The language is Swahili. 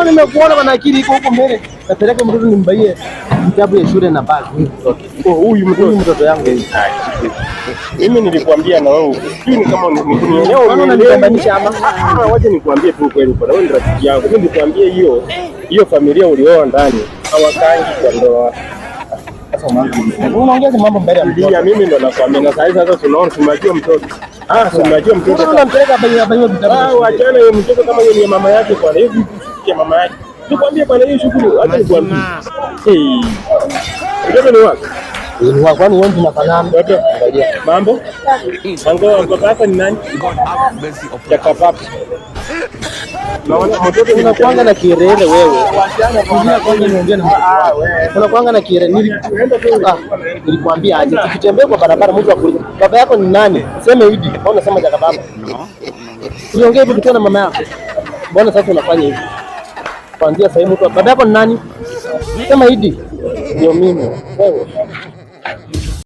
Nimekuona na akili iko huko mbele. Napeleka mtoto nimbaie kitabu ya shule na bagi. Huyu mtoto yangu. Mimi nilikwambia na wewe. Hii ni kama unielewa unanitambanisha ama? Wacha nikwambie tu kweli kwa wewe ni rafiki yangu. Mimi nilikwambia hiyo familia ulioa ndani hawakangi kwa ndoa. Unaongea mambo mbele ya mtoto. Mimi ndo nakwambia na sasa tunaona tumejua mtoto. Tumejua mtoto. Unampeleka bayo vitabu. Wachana yeye mtoto kama yeye ni mama yake kwa hiyo ya mama yake. Nikwambie bwana hiyo shughuli acha nikwambie. Mtoto ni wapi? Ni wako kwani wewe tunafanana mtoto? Mambo? Ango papa ni nani? Ya papa. Naona mtoto unakuanga na kirele wewe. Wachana kwanza niongee na wewe. Unakuanga na kirele. Nilikwambia aje tukitembea kwa barabara mtu akuuliza baba yako ni nani? Sema hivi. Mbona sema jaka baba? Usiongee hivi tukiwa na mama yako. Mbona sasa unafanya hivi? Kuanzia sasa mtu baba yako ni nani? Sema hivi. Ndio mimi. Wewe.